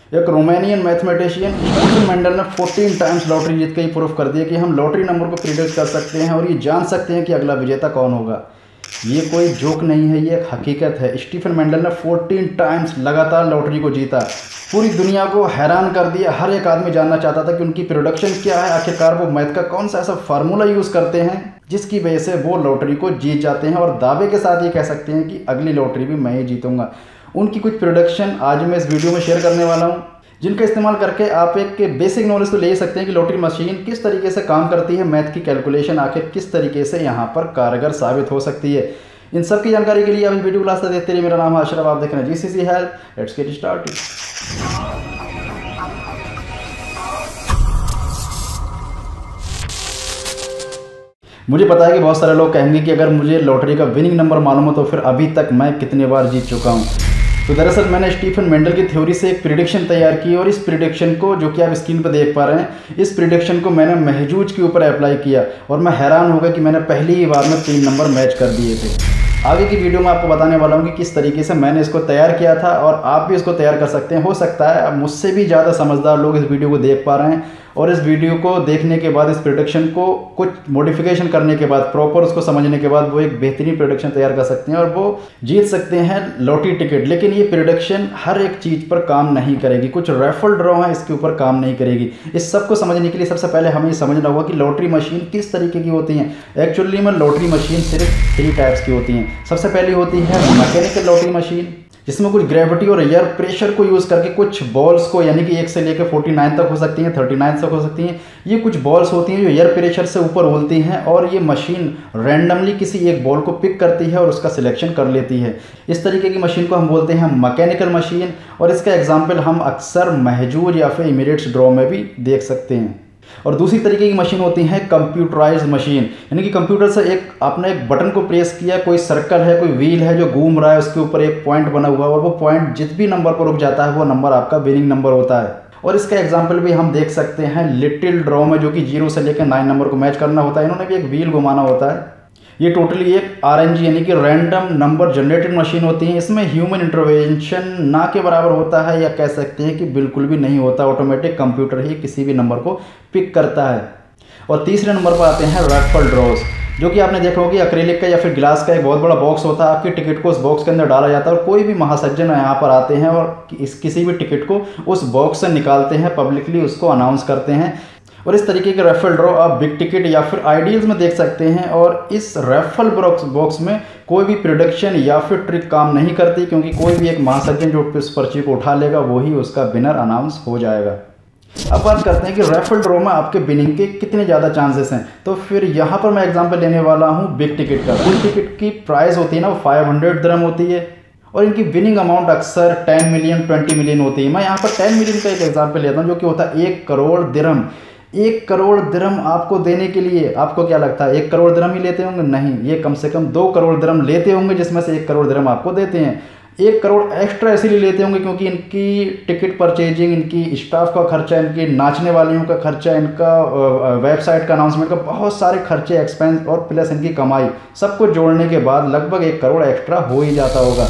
एक Romanian mathematician Stephen Mendel ने 14 times lottery जीत के ही प्रूफ कर दिया कि हम लॉटरी नंबर को प्रिडिक्ट कर सकते हैं और ये जान सकते हैं कि अगला विजेता कौन होगा। ये कोई जोक नहीं है, ये एक हकीकत है। स्टीफन मेंडल ने 14 टाइम्स लगातार लॉटरी को जीता, पूरी दुनिया को हैरान कर दिया। हर एक आदमी जानना चाहता था कि उनकी प्रोडक्शन क्या है, आखिरकार वो मैथ का कौन सा ऐसा फार्मूला यूज़ करते हैं जिसकी वजह से वो लॉटरी को जीत जाते हैं और दावे के साथ ये कह सकते हैं कि अगली लॉटरी भी मैं ही जीतूंगा। उनकी कुछ प्रोडक्शन आज मैं इस वीडियो में शेयर करने वाला हूँ, जिनका इस्तेमाल करके आप एक बेसिक नॉलेज तो ले सकते हैं कि लॉटरी मशीन किस तरीके से काम करती है, मैथ की कैलकुलेशन आखिर किस तरीके से यहाँ पर कारगर साबित हो सकती है। इन सब की जानकारी के लिए आप इस वीडियो क्लास तक देखते रहिए। मेरा नाम है अशरफ, आप देख रहे हैं GCC help. Let's get started. मुझे पता है कि बहुत सारे लोग कहेंगे कि अगर मुझे लॉटरी का विनिंग नंबर मालूम हो तो फिर अभी तक मैं कितने बार जीत चुका हूँ। तो दरअसल मैंने स्टीफन मेंडल की थ्योरी से एक प्रिडिक्शन तैयार की और इस प्रिडिक्शन को, जो कि आप स्क्रीन पर देख पा रहे हैं, इस प्रिडिक्शन को मैंने महजूज के ऊपर अप्लाई किया और मैं हैरान हो गया कि मैंने पहली ही बार में 3 नंबर मैच कर दिए थे। आगे की वीडियो में आपको बताने वाला हूँ कि किस तरीके से मैंने इसको तैयार किया था और आप भी इसको तैयार कर सकते हैं। हो सकता है मुझसे भी ज़्यादा समझदार लोग इस वीडियो को देख पा रहे हैं और इस वीडियो को देखने के बाद, इस प्रोडक्शन को कुछ मॉडिफिकेशन करने के बाद, प्रॉपर उसको समझने के बाद वो एक बेहतरीन प्रोडक्शन तैयार कर सकते हैं और वो जीत सकते हैं लॉटरी टिकट। लेकिन ये प्रोडक्शन हर एक चीज़ पर काम नहीं करेगी, कुछ रेफरल ड्रॉ है इसके ऊपर काम नहीं करेगी। इस सब को समझने के लिए सबसे पहले हमें समझना होगा कि लॉटरी मशीन किस तरीके की होती हैं। एक्चुअली में लॉटरी मशीन सिर्फ 3 टाइप्स की होती हैं। सबसे पहली होती है मैकेनिकल लॉटरी मशीन, जिसमें कुछ ग्रेविटी और एयर प्रेशर को यूज़ करके कुछ बॉल्स को, यानी कि 1 से लेकर 49 तक हो सकती हैं, 39 तक हो सकती हैं, ये कुछ बॉल्स होती हैं जो एयर प्रेशर से ऊपर उड़ती हैं और ये मशीन रैंडमली किसी एक बॉल को पिक करती है और उसका सिलेक्शन कर लेती है। इस तरीके की मशीन को हम बोलते हैं मैकेनिकल मशीन और इसका एग्जाम्पल हम अक्सर महजूर या फिर इमीडिएट्स ड्रॉ में भी देख सकते हैं। और दूसरी तरीके की मशीन होती है कंप्यूटराइज्ड मशीन, यानी कि कंप्यूटर से आपने एक बटन को प्रेस किया, कोई सर्कल है, कोई व्हील है जो घूम रहा है, उसके ऊपर एक पॉइंट बना हुआ है और वो पॉइंट जिस भी नंबर पर रुक जाता है वो नंबर आपका विनिंग नंबर होता है। और इसका एग्जाम्पल भी हम देख सकते हैं लिटिल ड्रॉ में, जो कि 0 से लेकर 9 नंबर को मैच करना होता है। इन्होंने भी एक व्हील घुमाना होता है। ये टोटली एक RNG यानी कि रैंडम नंबर जनरेटेड मशीन होती है। इसमें ह्यूमन इंटरवेंशन ना के बराबर होता है, या कह सकते हैं कि बिल्कुल भी नहीं होता। ऑटोमेटिक कंप्यूटर ही किसी भी नंबर को पिक करता है। और तीसरे नंबर पर आते हैं रैफल ड्रॉज, जो कि आपने देखा होगा कि एक्रेलिक का या फिर ग्लास का एक बहुत बड़ा बॉक्स होता है। आपकी टिकट को उस बॉक्स के अंदर डाला जाता है और कोई भी महासज्जन यहाँ पर आते हैं और किसी भी टिकट को उस बॉक्स से निकालते हैं, पब्लिकली उसको अनाउंस करते हैं। और इस तरीके के रेफल ड्रॉ आप बिग टिकट या फिर आइडियल्स में देख सकते हैं। और इस रेफल बॉक्स में कोई भी प्रोडक्शन या फिर ट्रिक काम नहीं करती, क्योंकि कोई भी एक महासज्जन जो उस पर्ची को उठा लेगा वही उसका विनर अनाउंस हो जाएगा। अब बात करते हैं कि रेफल ड्रॉ में आपके विनिंग के कितने ज़्यादा चांसेस हैं। तो फिर यहाँ पर मैं एग्जांपल लेने वाला हूँ बिग टिकट का। बिग टिकट की प्राइस होती है ना, वो 500 दिरहम होती है और इनकी विनिंग अमाउंट अक्सर 10 मिलियन 20 मिलियन होती है। मैं यहाँ पर 10 मिलियन का एक एग्जाम्पल लेता हूँ, जो कि होता है 1 करोड़ दिरहम। 1 करोड़ दिरहम आपको देने के लिए आपको क्या लगता है 1 करोड़ दिरहम ही लेते होंगे? नहीं, ये कम से कम 2 करोड़ दिरहम लेते होंगे, जिसमें से 1 करोड़ दिरहम आपको देते हैं। 1 करोड़ एक्स्ट्रा इसीलिए लेते होंगे क्योंकि इनकी टिकट परचेजिंग, इनकी स्टाफ का खर्चा, इनकी नाचने वालियों का खर्चा, इनका वेबसाइट का अनाउंसमेंट का बहुत सारे खर्चे, एक्सपेंस और प्लस इनकी कमाई, सबको जोड़ने के बाद लगभग 1 करोड़ एक्स्ट्रा हो ही जाता होगा।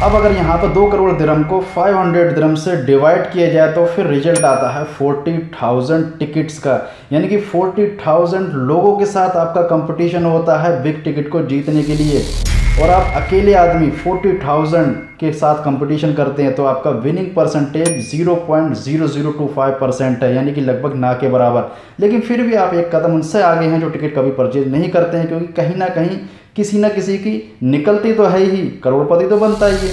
अब अगर यहाँ पर 2 करोड़ दिरहम को 500 दिरहम से डिवाइड किया जाए तो फिर रिजल्ट आता है 40,000 टिकट्स का, यानी कि 40,000 लोगों के साथ आपका कंपटीशन होता है बिग टिकट को जीतने के लिए। और आप अकेले आदमी 40,000 के साथ कंपटीशन करते हैं तो आपका विनिंग परसेंटेज 0.0025% है, यानी कि लगभग ना के बराबर। लेकिन फिर भी आप एक कदम उनसे आगे हैं जो टिकट कभी परचेज नहीं करते हैं, क्योंकि कहीं ना कहीं किसी न किसी की निकलती तो है ही, करोड़पति तो बनता ही है।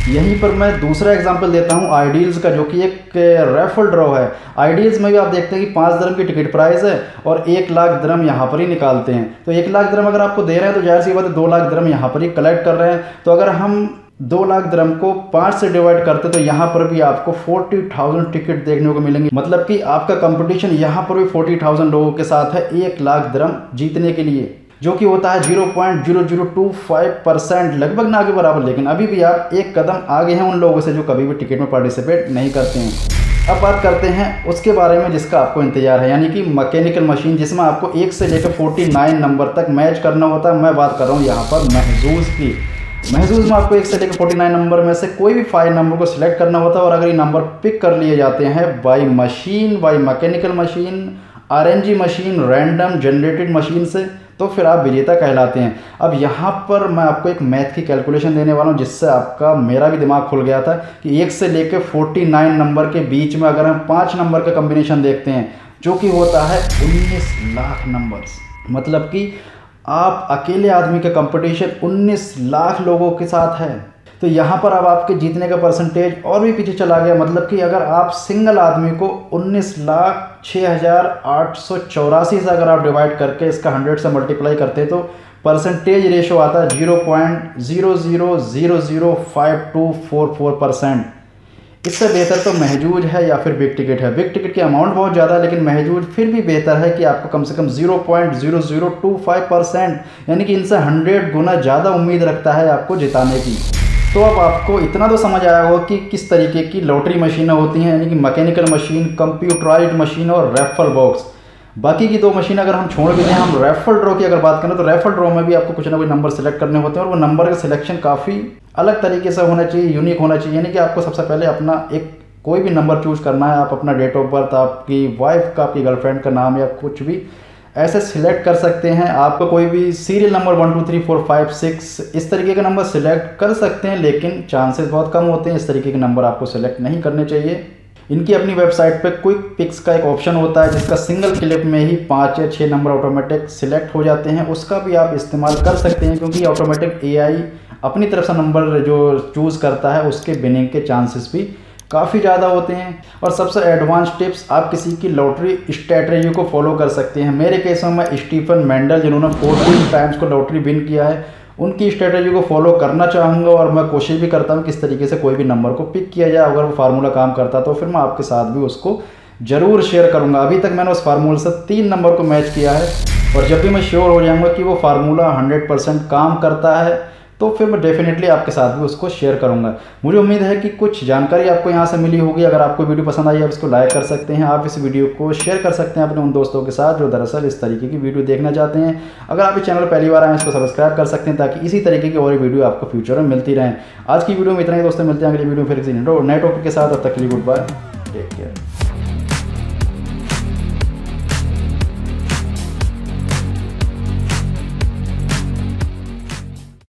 यहीं पर मैं दूसरा एग्जांपल देता हूं आइडियल्स का, जो कि एक रेफल ड्रॉ है। आइडियल्स में भी आप देखते हैं कि 5 दिरहम की टिकट प्राइस है और 1 लाख दिरहम यहाँ पर ही निकालते हैं। तो 1 लाख दिरहम अगर आपको दे रहे हैं तो जाहिर सी बात है 2 लाख दिरहम यहाँ पर ही कलेक्ट कर रहे हैं। तो अगर हम 2 लाख दिरहम को 5 से डिवाइड करते तो यहाँ पर भी आपको 40,000 टिकट देखने को मिलेंगे। मतलब कि आपका कंपटीशन यहाँ पर भी 40,000 लोगों के साथ है 1 लाख दिरहम जीतने के लिए, जो कि होता है 0.0025%, लगभग ना के बराबर। लेकिन अभी भी आप एक कदम आगे हैं उन लोगों से जो कभी भी टिकट में पार्टिसिपेट नहीं करते हैं। अब बात करते हैं उसके बारे में जिसका आपको इंतजार है, यानी कि मैकेनिकल मशीन, जिसमें आपको 1 से लेकर 49 नंबर तक मैच करना होता है। मैं बात कर रहा हूँ यहाँ पर महजूज की। महजूज में आपको 1 से लेकर 49 नंबर में से कोई भी 5 नंबर को सिलेक्ट करना होता है और अगर ये नंबर पिक कर लिए जाते हैं by machine, by mechanical machine, RNG machine, random generated machine से, तो फिर आप विजेता कहलाते हैं। अब यहाँ पर मैं आपको एक मैथ की कैलकुलेशन देने वाला हूँ जिससे आपका मेरा भी दिमाग खुल गया था कि 1 से लेकर 49 नंबर के बीच में अगर हम 5 नंबर का कम्बिनेशन देखते हैं जो कि होता है 19 लाख नंबर्स, मतलब कि आप अकेले आदमी का कंपटीशन 19 लाख लोगों के साथ है। तो यहाँ पर अब आपके जीतने का परसेंटेज और भी पीछे चला गया, मतलब कि अगर आप सिंगल आदमी को 19,06,884 से अगर आप डिवाइड करके इसका 100 से मल्टीप्लाई करते तो परसेंटेज रेशो आता है 0.00005244%। इससे बेहतर तो महजूज है या फिर बिग टिकट है। बिग टिकट की अमाउंट बहुत ज़्यादा है लेकिन महजूज फिर भी बेहतर है कि आपको कम से कम 0.0025%, यानी कि इनसे 100 गुना ज़्यादा उम्मीद रखता है आपको जिताने की। तो अब आपको इतना तो समझ आया होगा कि किस तरीके की लॉटरी मशीनें होती हैं, यानी कि मैकेनिकल मशीन, कंप्यूटराइज्ड मशीन और रेफर बॉक्स। बाकी की 2 मशीन अगर हम छोड़ भी दें, हम रेफर ड्रॉ की अगर बात करें तो रेफर ड्रॉ में भी आपको कुछ ना कुछ नंबर सेलेक्ट करने होते हैं और वो नंबर का सिलेक्शन काफ़ी अलग तरीके से होना चाहिए, यूनिक होना चाहिए। यानी कि आपको सबसे पहले अपना एक कोई भी नंबर चूज़ करना है, आप अपना डेट ऑफ बर्थ, आपकी वाइफ का, आपकी गर्लफ्रेंड का नाम या कुछ भी ऐसे सिलेक्ट कर सकते हैं। आपको कोई भी सीरियल नंबर 1 2 3 4 5 6 इस तरीके का नंबर सिलेक्ट कर सकते हैं, लेकिन चांसेस बहुत कम होते हैं। इस तरीके के नंबर आपको सिलेक्ट नहीं करने चाहिए। इनकी अपनी वेबसाइट पे क्विक पिक्स का एक ऑप्शन होता है जिसका सिंगल क्लिक में ही 5 या 6 नंबर ऑटोमेटिक सिलेक्ट हो जाते हैं, उसका भी आप इस्तेमाल कर सकते हैं क्योंकि ऑटोमेटिक AI अपनी तरफ से नंबर जो चूज़ करता है उसके विनिंग के चांसेस भी काफ़ी ज़्यादा होते हैं। और सबसे एडवांस टिप्स, आप किसी की लॉटरी स्ट्रैटेजी को फॉलो कर सकते हैं। मेरे केस में मैं स्टीफन मेंडल जिन्होंने 14 टाइम्स को लॉटरी विन किया है उनकी स्ट्रेटजी को फॉलो करना चाहूँगा और मैं कोशिश भी करता हूँ किस तरीके से कोई भी नंबर को पिक किया जाए। अगर वो फार्मूला काम करता तो फिर मैं आपके साथ भी उसको ज़रूर शेयर करूँगा। अभी तक मैंने उस फार्मूले से 3 नंबर को मैच किया है और जब भी मैं श्योर हो जाऊँगा कि वो फार्मूला 100% काम करता है तो फिर मैं डेफिनेटली आपके साथ भी उसको शेयर करूंगा। मुझे उम्मीद है कि कुछ जानकारी आपको यहाँ से मिली होगी। अगर आपको वीडियो पसंद आई आप इसको लाइक कर सकते हैं, आप इस वीडियो को शेयर कर सकते हैं अपने उन दोस्तों के साथ जो दरअसल इस तरीके की वीडियो देखना चाहते हैं। अगर आप इस चैनल पहली बार आए इसको सब्सक्राइब कर सकते हैं ताकि इसी तरीके की और वीडियो आपको फ्यूचर में मिलती रहें। आज की वीडियो में इतना ही दोस्तों, मिलते हैं अगली वीडियो में फिर किसी नए टॉपिक के साथ। अब तक के लिए गुड बाय, टेक केयर।